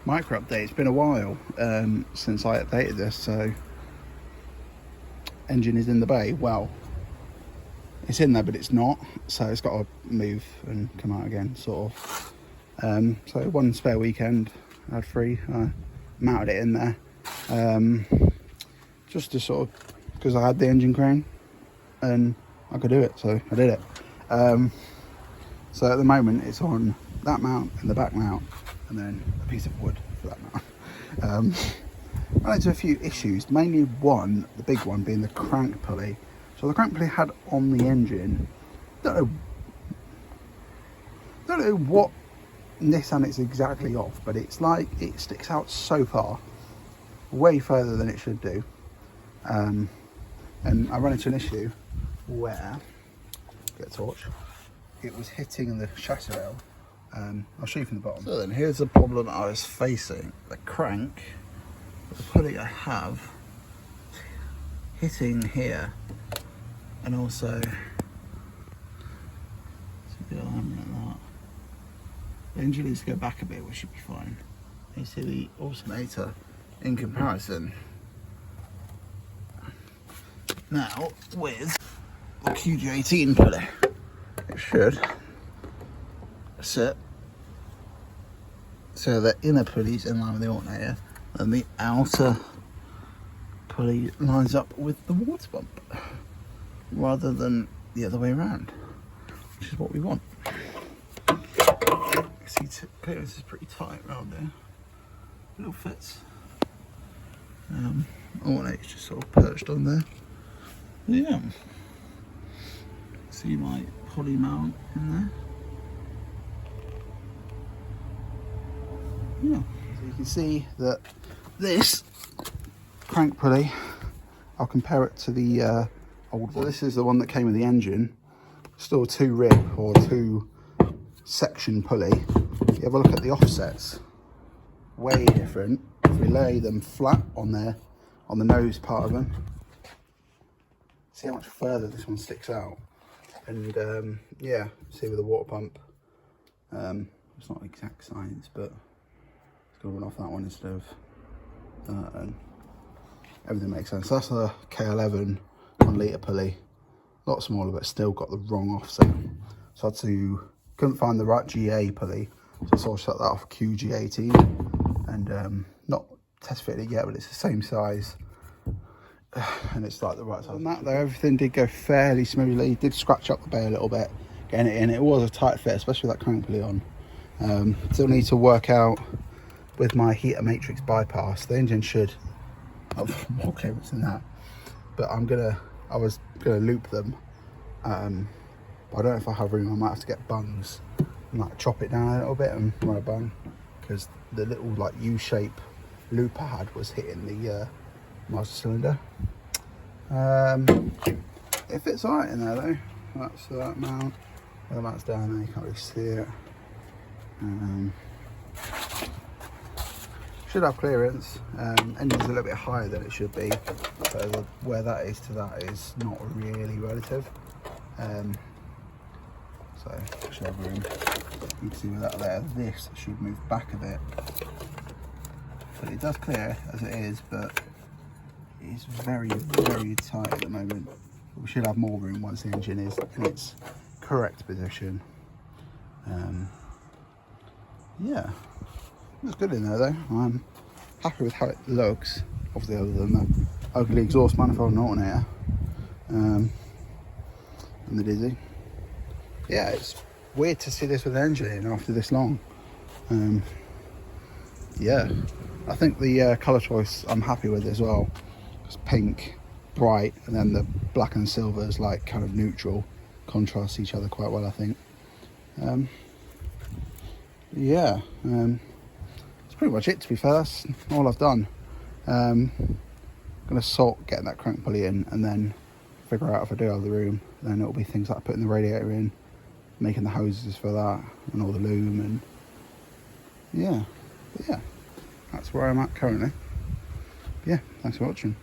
Micra update. It's been a while since I updated this, so engine is in the bay. Well, it's in there, but it's not, so it's got to move and come out again, sort of. So one spare weekend I had free, I mounted it in there, just to sort of, because I had the engine crane and I could do it, so I did it. So at the moment it's on that mount and the back mount, and then a piece of wood for that mount. Ran into a few issues, mainly one, the big one, being the crank pulley. So the crank pulley had on the engine, don't know what Nissan it's exactly off, but it's like it sticks out so far, way further than it should do. And I ran into an issue where, get a torch, it was hitting the chassis rail. I'll show you from the bottom. So then here's the problem I was facing. The crank, the pulley I have, hitting here, and also, the engine needs to go back a bit, which should be fine. You see the alternator in comparison. Now with the GA14 pulley, it should sit so the inner pulley's in line with the alternator and the outer pulley lines up with the water pump rather than the other way around, which is what we want. See, clearance is pretty tight around there. Little fits. Alternator's just sort of perched on there. Yeah. See my pulley mount in there. Yeah. So you can see that this crank pulley, I'll compare it to the old one. So this is the one that came with the engine. Still a 2-rib or 2-section pulley. If you have a look at the offsets, way different. If we lay them flat on there, on the nose part of them, see how much further this one sticks out. And yeah, see with the water pump, it's not exact science, but it's going to run off that one instead of that, and everything makes sense. So that's a K11 1 litre pulley, a lot smaller, but still got the wrong offset. So I had to, couldn't find the right GA pulley, so I sort of shut that off GA14, and not test fitted it yet, but it's the same size. And it's like the right size. On that though, everything did go fairly smoothly. Did scratch up the bay a little bit getting it in. It was a tight fit, especially with that crank pulley on. Still need to work out with my heater matrix bypass. The engine should have more clearance than that, but I was gonna loop them. But I don't know if I have room. I might have to get bungs and like chop it down a little bit and run a bung, because the little like U-shape loop I had was hitting the master cylinder. It fits alright in there though. That's that mount. The mount's down there, you can't really see it. Should have clearance. Engine's a little bit higher than it should be, so where that is to that is not really relative. So should have room. You can see with that there, this should move back a bit. But it does clear as it is, but it's very, very tight at the moment. We should have more room once the engine is in its correct position. Yeah, it's good in there though. I'm happy with how it looks, obviously other than the ugly exhaust manifold and alternator and the Dizzy. Yeah, it's weird to see this with an engine in after this long. Yeah, I think the colour choice I'm happy with as well. It's pink, bright, and then the black and silver is like kind of neutral, contrast each other quite well, I think. Yeah, that's pretty much it, to be fair. That's all I've done. I'm gonna sort getting that crank pulley in, and then figure out if I do have the room, then it'll be things like putting the radiator in, making the hoses for that, and all the loom, and yeah, but yeah, that's where I'm at currently. Yeah, thanks for watching.